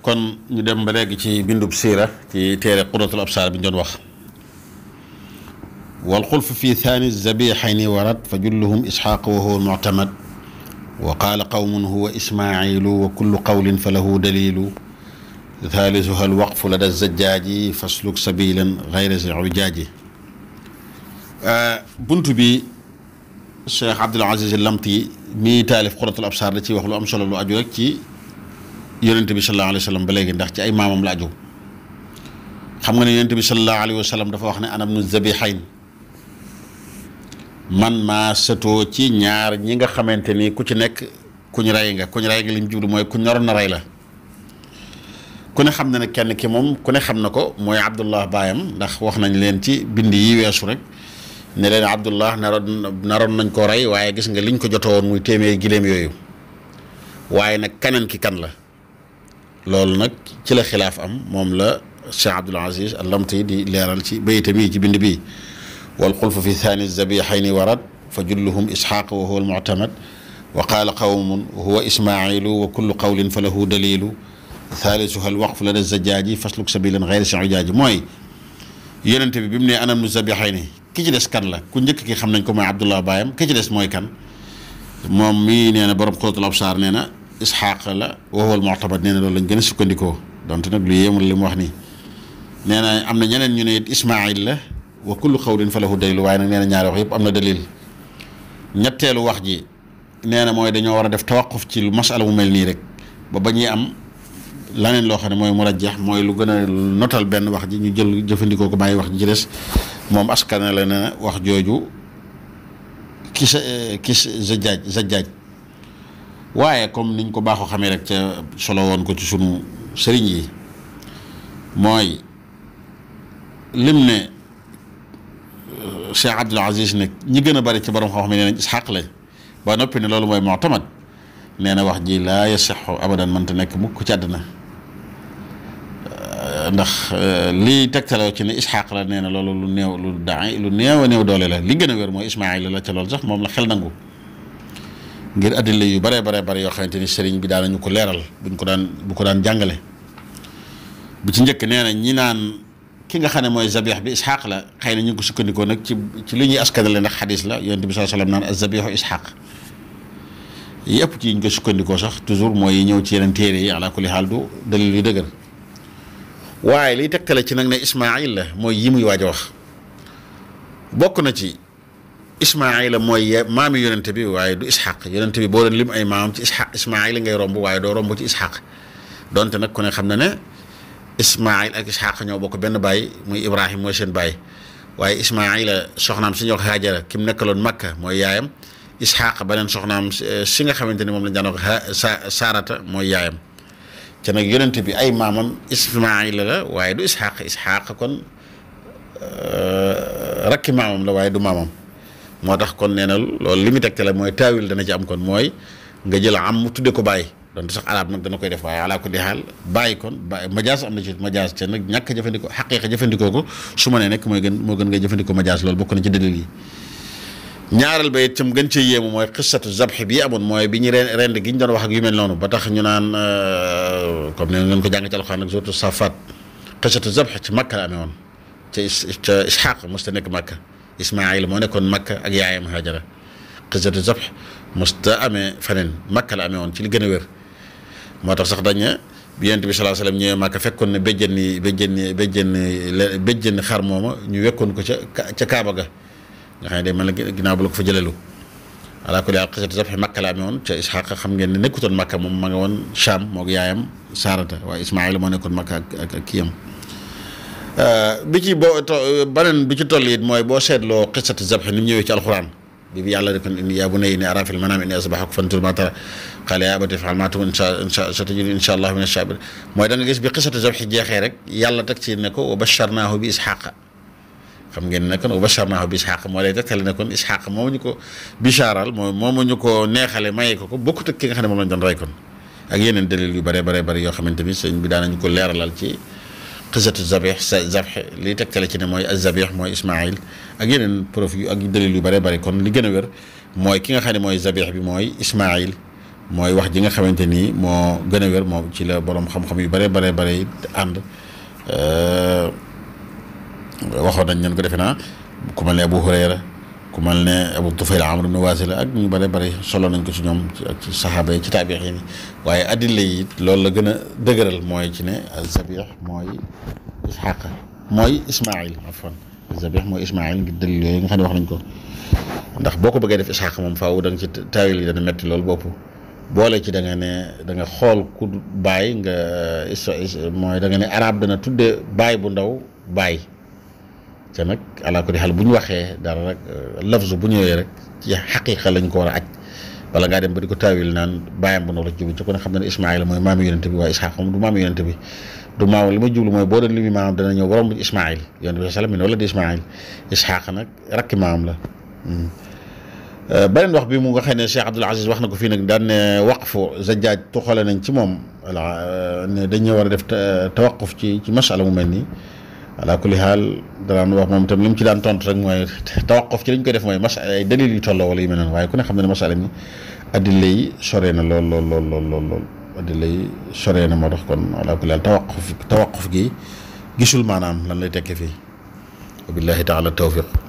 kon ñu dem ba léegi ci bindub siira ci téere qurratul absaar bi ñu doon wax wal xulf fi thani zabixayni warat fa julluhum isxaaq wa huwa almuctamad wa qaala qawmun huwa ismailu wa kullu qawlin fa lahu dalilu thaalithuha alwaqfu lada zajjaaji fasluk sabilan gayra zi ujaaji bunt bi Cheikh Abdul Aziz Lamti mi taalif qurratul absaar da ciy wax lu am solo lu aju rek ci yonente bi sallallahu alayhi wa sallam ba léegi ndax ci ay maamam la aju xam nga ne yonente bi sallallahu alayhi wa sallam dafa wax ne ana ibnu zabixayn man maa sëtoo ci ñaar ñi nga xamante ni ku ci nekk kuñ rey nga li mu jublu mooy ku ñoroon na rey la ku ne xam na ne kenn ki moom ku ne xam na ko mooy Abdullah baayam ndax wax nañ leen ci bind yi weesu rek ne leen Abdullah naroon nañ koo rey waaye gis nga liñ ko jotoo woon muy téeméeri giléem yooyu waaye nag keneen ki kan la loolu nag ci la xilaaf am moom la Cheikh Abdul Aziz Al-Lamti di leeral ci bayitam yi ci bind bii wal xulfu fi thani zabixayni warad fa julluhum isxaaq wa huwa almuctamad wa qaala qawmun huwa ismailu wa kullu qawlin fa lahu dalilu thaalisuha alwaqfu lada zajjaaji fasluk sabilan gayra si ujaaji mooy yonente bi mu ne ana ibnu zabixayni ki ci des kan la ku njëkk ki xam nañ ko mooy Abdullah baayam ki ci des mooy kan moom mii nee na borom qurratul absaar nee na isxaaq la wa huwa almuctamad nee na loolu lañ gën a sukkandikoo donte nag lu yéemul li mu wax nii nee na am na ñeneen ñu ne it ismail la wa kullu qawlin fa lahu dalil waaye nag nee na ñaari wax yëpp am na dalil ñetteelu wax ji nee na mooy dañoo war a def tawaquf ci lu masala mu mel nii rek ba ñuy am laneen loo xam ne mooy murajjax mooy lu gën a notal benn wax ji ñu jël jëfandikoo ko bàyyi wax ji ci des moom askan la ne wax jooju kis zajjaaj waaye comme niñ ko baaxoo xamee rek ca solo woon ko ci sunu sëriñ yi mooy lim ne Cheikh Abdul Aziz ne ñi gën a bari ci borom xam-xam ne nee nañ isxaq lañ ba noppi ne loolu mooy mu'tamad nee na wax ji laa yasixu abadan mënta nekk mukk ci àddina ndax lii tegtaloo ci ne isxaq la nee na loolu lu néew a néew doole la li gën a wér mooy ismail la ca loolu sax moom la xel nangu ngir addila yu bare yoo xamante ni sëriñ bi daanañu ko leeral bu ko daan jàngale bu ci njëkk nee na ñi naan ki nga xam ne mooy zabix bi isxaq la xëy na ñu ngi ko sukkandikoo nag ci li ñuy askanale ndax xadis la yonent bi sallallahu alayhi wasallam naan az-zabixu isxaq yëpp ci ñu ko sukkandikoo sax toujours mooy yi ñëw ci yeneen téere yi ala kulli xaal du dalil yu dëgër waaye liy tegtale ci nag ne ismail la mooy yi muy waaj a wax bokk na ci ismaila mooy maami yonente bi waaye du isxaq yonente bi boo doon lim ay maamam ci ismaila ngay romb waaye doo romb ci isxaq donte nag ku ne xam na ne ismail ak isxaq ñoo bokk benn baay muy ibrahim mooy seen baay waaye ismaila soxnaam si ñoo ko Haajara ki mu nekkaloon Makka mooy yaayam isxaq beneen soxnaam si nga xamante ni moom lañ daan wax Saarata mooy yaayam te nag yonente bi ay maamam ismaila la waaye du isxaq kon rakki maamam la waaye du maamam moo tax kon nee na loolu li mu tegte la mooy taawil dana ci am kon mooy nga jël am mu tudde ko bàyyi donte sax arab nag dana koy def waaye ala ko di xaal bàyyi kon bàyyi majaas am na ci majaas te nag ñàkk jëfandikoo xaqiiqa jëfandikoo ko su ma nee nekk moo gën ngay jëfandikoo majaas loolu bokk na ci dalil yi ñaareel ba itam gën cee yéemu mooy xissatu zabx bi amoon mooy bi ñu rend gi ñu doon wax ak yu mel noonu ba tax ñu naan comme ne ngeen ko jàng ci alxuraan nag surtout Safaat xissatu zabx ci Makka la amee woon ca Isxaaq musta nekk Makka Ismaayil moo nekkoon Makka ak yaayam Haajara xissatu zabx musta amee feneen Makka la amee woon ci li gën a wér moo tax sax dañ ne bi Yonent bi sallallahu alayhi wasallam ñëwee Makka fekkoon ne béjjën xar mooma ñu wekkoon ko ca Kaaba ga nga xam ne day mel ne ginnaaw ba la ko fa jëlelu alaa kulli haal xisatu zabx Makka la amee woon ca Isxaaq xam ngeen ne nekkutoon Makka moom ma nga woon Shaam moog yaayam Saarata waaye Ismaayil moo nekkoon Makka ak kiyam bi ci beneen bi ci toll it mooy boo seetloo xisatu zabx ni mu ñëwee ci alxuraan bi yàlla def yaa bunayya innii araa fil manaami annii azbahuka fanzur maa taraa qaala yaa abatii if'al maa tu'mar satajidunii inshaa Allaahu mina as-saabiriin mooy da nga gis bi xisatu zabx jeexee rek yàlla teg ci ne ko wa basharnaahu bi Isxaaqa xam ngeen ne kon wa basharnaahu bi Isxaaq moo lay tegtale ne kon Isxaaq moomu ñu ko bichaaral moomu ñu ko neexale maye ko bokkut ak ki nga xam ne moom lañ doon rey kon ak yeneen dalil yu bare yoo xamante ni sëñ bi daanañu ko leeralal ci xisatu zabx li tegtale ci ne mooy az-zabix mooy Ismaayil ak yeneen preuve yu ak dalil yu bare kon li gën a wér mooy ki nga xam ne mooy zabix bi mooy Ismaayil mooy wax ji nga xamante ni moo gën a wér moom ci la borom xam-xam yu bare bare bare ànd waxoon nañ leen ko defe naa ku mel ne Abu Hurayra ku mel ne Abu Tufayl Amr ibn Wasila ak ñu bare bare solo nañ ko ci ñoom ci saxaaba yi ci taabiix yi waaye addila yi it loolu la gën a dëgëral mooy ci ne zabih mooy Isxaaq mooy Ismaayil afwan zabih mooy Ismaayil ngir dalil yooyu nga xam ne wax nañ ko ndax boo ko bëggee def Isxaaq moom faaw da nga ci taawil yi dana metti loolu bopp boole ci da nga ne da nga xool ku baay nga mooy da nga ne arab dana tudde baay bu ndaw baay te nag alaa kulli xaal bu ñu waxee dara rek lafzu bu ñëwee rek ci xaqiqa lañ ko war a aj wala ngaa dem ba di ko taawil naan baayam bu ndaw la ci jublu ci ko ne xam ne Ismaayil mooy maamu yonente bi waaye Isxaaq moom du maamu yonente bi du maam li ma jublu mooy boo doon li muy maamam dana ñëw borom Ismaayil yonente bi salaam wala di Ismaayil Isxaaq nag rakki maamam la. beneen wax bi mu nga xam ne Cheikh Abdoul Aziz wax na ko fii nag daan ne waqfu Zajjaaj tuxale nañ ci moom voilà ne dañu war a def tawaquf ci masala mu mel nii ala kulli xaal danaan wax moom itam li mu ci daan tontu rek mooy tawaquf ci lañ koy def mooy masala ay dalil yu tolloo wala yu mel noonu waaye ku ne xam ne masala mi addila yi soree na lool addila yi soree na moo tax kon ala kulli xaal tawaquf gi gisul maanaam lan lay tekkee fii wa billahi taala tawfiq